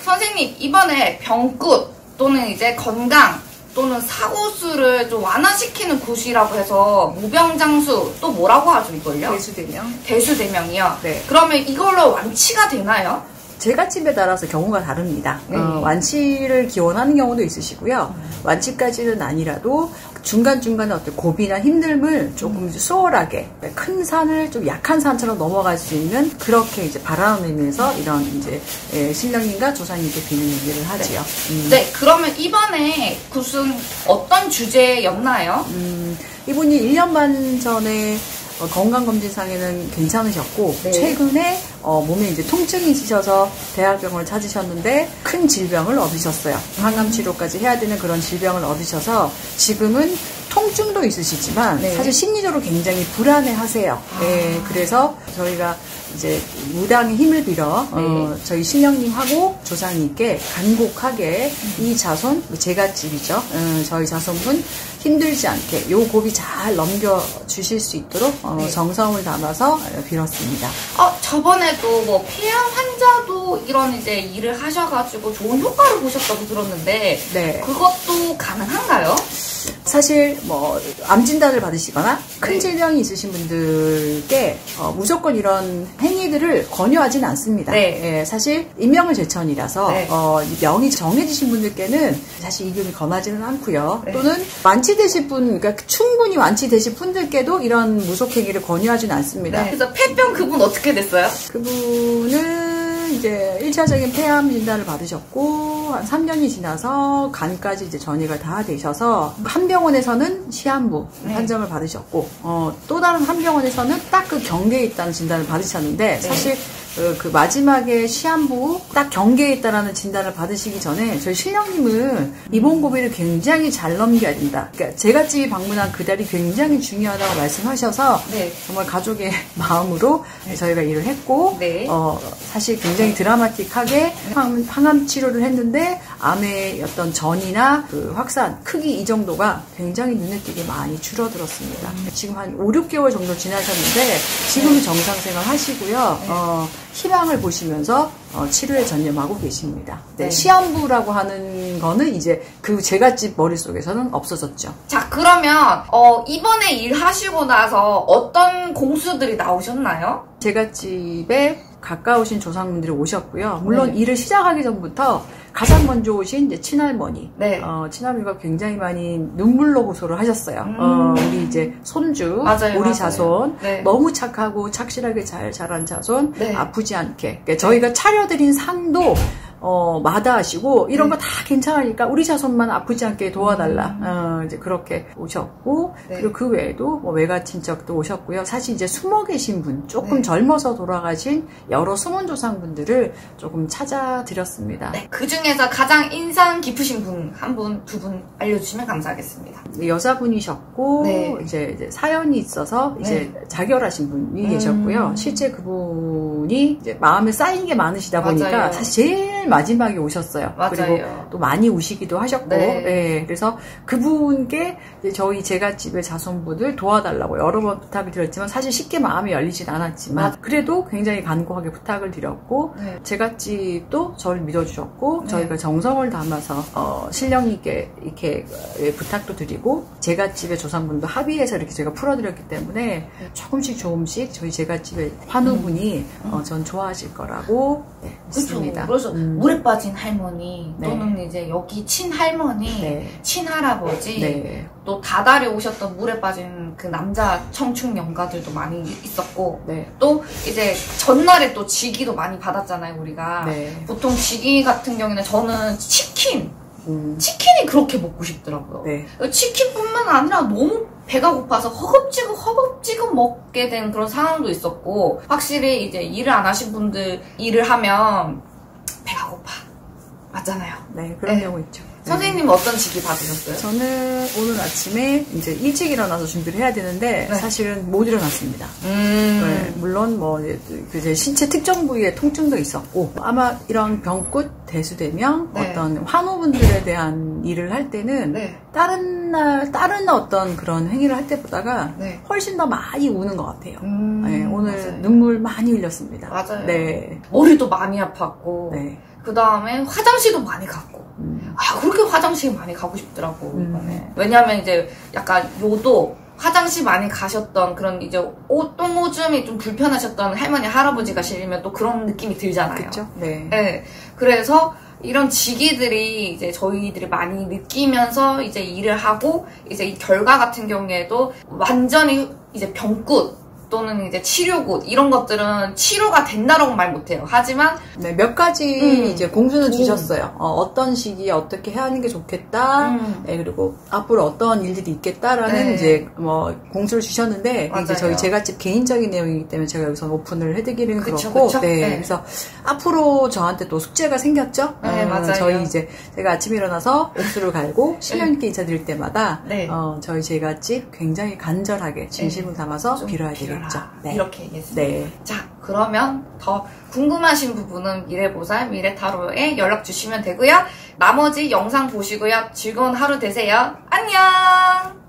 선생님, 이번에 병굿 또는 이제 건강 또는 사고수를 좀 완화시키는 굿이라고 해서 무병장수 또 뭐라고 하죠 이걸요? 대수대명. 대수대명이요? 네. 그러면 이걸로 완치가 되나요? 제갓집에 따라서 경우가 다릅니다. 완치를 기원하는 경우도 있으시고요. 완치까지는 아니라도 중간중간에 어떤 고비나 힘듦을 조금 수월하게 큰 산을 좀 약한 산처럼 넘어갈 수 있는 그렇게 이제 바라는 의미에서 이런 이제 신령님과 조상님께 비는 얘기를 하지요. 네, 그러면 이번에 굿은 어떤 주제였나요? 이분이 1년 반 전에 건강검진상에는 괜찮으셨고 네. 최근에 몸에 이제 통증이 있으셔서 대학병원을 찾으셨는데 큰 질병을 얻으셨어요. 항암 치료까지 해야 되는 그런 질병을 얻으셔서 지금은 통증도 있으시지만 네. 사실 심리적으로 굉장히 불안해하세요. 네, 그래서 저희가 이제 무당의 힘을 빌어 저희 신령님하고 조상님께 간곡하게 이 자손, 제갓집이죠. 저희 자손분 힘들지 않게 요 고비 잘 넘겨주실 수 있도록 정성을 담아서 빌었습니다. 저번에도 뭐 폐암 환자도 이런 이제 일을 하셔가지고 좋은 효과를 보셨다고 들었는데 네. 그것도 가능한가요? 사실 뭐 암 진단을 받으시거나 큰 네. 질병이 있으신 분들께 무조건 이런 행위들을 권유하지는 않습니다. 네. 예, 사실 인명을제천이라서 네. 명이 정해지신 분들께는 사실 이금이 권하지는 않고요. 네. 또는 완치되실 분, 그러니까 충분히 완치되실 분들께도 이런 무속행위를 권유하지는 않습니다. 네. 그래서 폐병 그분 어떻게 됐어요? 그분은 이제 1차적인 폐암 진단을 받으셨고 한 3년이 지나서 간까지 이제 전이가 다 되셔서 한 병원에서는 시한부 판정을 받으셨고 또 다른 한 병원에서는 딱 그 경계에 있다는 진단을 받으셨는데 사실 그 마지막에 시한부 딱 경계에 있다라는 진단을 받으시기 전에 저희 신령님은 이번 고비를 굉장히 잘 넘겨야 된다. 그러니까 제갓집이 방문한 그 달이 굉장히 중요하다고 말씀하셔서 네. 정말 가족의 마음으로 저희가 일을 했고 네. 사실 굉장히 드라마틱하게 항암 치료를 했는데 암의 어떤 전이나 그 확산 크기 이 정도가 굉장히 눈에 띄게 많이 줄어들었습니다. 지금 한 5, 6개월 정도 지나셨는데 지금은 정상생활 하시고요. 희망을 보시면서 치료에 전념하고 계십니다. 네, 시한부라고 하는 거는 이제 그 제갓집 머릿속에서는 없어졌죠. 자, 그러면 이번에 일하시고 나서 어떤 공수들이 나오셨나요? 제갓집에 가까우신 조상분들이 오셨고요. 물론 일을 시작하기 전부터 가장 먼저 오신 이제 친할머니, 친할머니가 굉장히 많이 눈물로 호소를 하셨어요. 우리 이제 손주, 맞아요, 우리 맞아요. 자손, 너무 착하고 착실하게 잘 자란 자손, 아프지 않게. 그러니까 저희가 차려드린 상도 마다하시고 이런 거 다 괜찮으니까 우리 자손만 아프지 않게 도와달라. 이제 그렇게 오셨고 그리고 그 외에도 뭐 외가 친척도 오셨고요. 사실 이제 숨어 계신 분, 조금 젊어서 돌아가신 여러 숨은 조상분들을 조금 찾아드렸습니다. 그 중에서 가장 인상 깊으신 분, 한 분, 두 분 알려주시면 감사하겠습니다. 여자분이셨고 이제 사연이 있어서 이제 자결하신 분이 계셨고요. 실제 그분이 이제 마음에 쌓인 게 많으시다 보니까 맞아요. 사실 제일 마지막에 오셨어요. 맞아요. 그리고 또 많이 우시기도 하셨고, 그래서 그분께 이제 저희 제갓집의 자손분을 도와달라고 여러 번 부탁을 드렸지만 사실 쉽게 마음이 열리진 않았지만 그래도 굉장히 간곡하게 부탁을 드렸고 제갓집도 저를 믿어주셨고 저희가 정성을 담아서 신령님께 이렇게 부탁도 드리고 제갓집의 조상분도 합의해서 이렇게 제가 풀어드렸기 때문에 조금씩 저희 제갓집의 환우분이 전 좋아하실 거라고 믿습니다. 그래서 물에 빠진 할머니 또는 이제 여기 친할머니, 친할아버지 또 다달에 오셨던 물에 빠진 그 남자 청춘 영가들도 많이 있었고 또 이제 전날에 또 직위도 많이 받았잖아요 우리가. 보통 직위 같은 경우에는 저는 치킨이 그렇게 먹고 싶더라고요. 치킨뿐만 아니라 너무 배가 고파서 허겁지겁 먹게 된 그런 상황도 있었고 확실히 이제 일을 안 하신 분들 일을 하면 배가 고파. 맞잖아요. 그런 경우 있죠. 선생님은 어떤 직위 받으셨어요? 저는 오늘 아침에 이제 일찍 일어나서 준비를 해야 되는데 사실은 못 일어났습니다. 물론 뭐 제 신체 특정 부위에 통증도 있었고 아마 이런 병굿, 대수대명, 어떤 환우분들에 대한 일을 할 때는 다른 어떤 그런 행위를 할 때보다가 훨씬 더 많이 우는 것 같아요. 오늘 눈물 많이 흘렸습니다. 맞아요. 머리도 많이 아팠고 그 다음에 화장실도 많이 갔고. 그렇게 화장실 많이 가고 싶더라고, 이번에. 왜냐면 이제 약간 요도 화장실 많이 가셨던 그런 이제 똥오줌이 좀 불편하셨던 할머니, 할아버지가 실리면 또 그런 느낌이 들잖아요. 그쵸? 네. 네. 그래서 이런 직위들이 이제 저희들이 많이 느끼면서 이제 일을 하고 이제 이 결과 같은 경우에도 완전히 이제 병굿 또는 이제 치료굿 이런 것들은 치료가 된다라고 말 못해요. 하지만 네, 몇 가지 이제 공수는 주셨어요. 어떤 시기에 어떻게 해야 하는 게 좋겠다. 네, 그리고 앞으로 어떤 일들이 있겠다라는 이제 뭐 공수를 주셨는데 이제 저희 제갓집 개인적인 내용이기 때문에 제가 여기서 오픈을 해드리기는 그렇고, 네, 그래서 앞으로 저한테 또 숙제가 생겼죠. 네, 맞아요. 저희 이제 제가 아침에 일어나서 옥수를 갈고 신령님께 인사드릴 때마다 저희 제갓집 굉장히 간절하게 진심을 담아서 빌어야 되겠죠. 네. 이렇게 얘기했습니다. 네. 자, 그러면 더 궁금하신 부분은 미래보살, 미래타로에 연락 주시면 되고요. 나머지 영상 보시고요. 즐거운 하루 되세요. 안녕!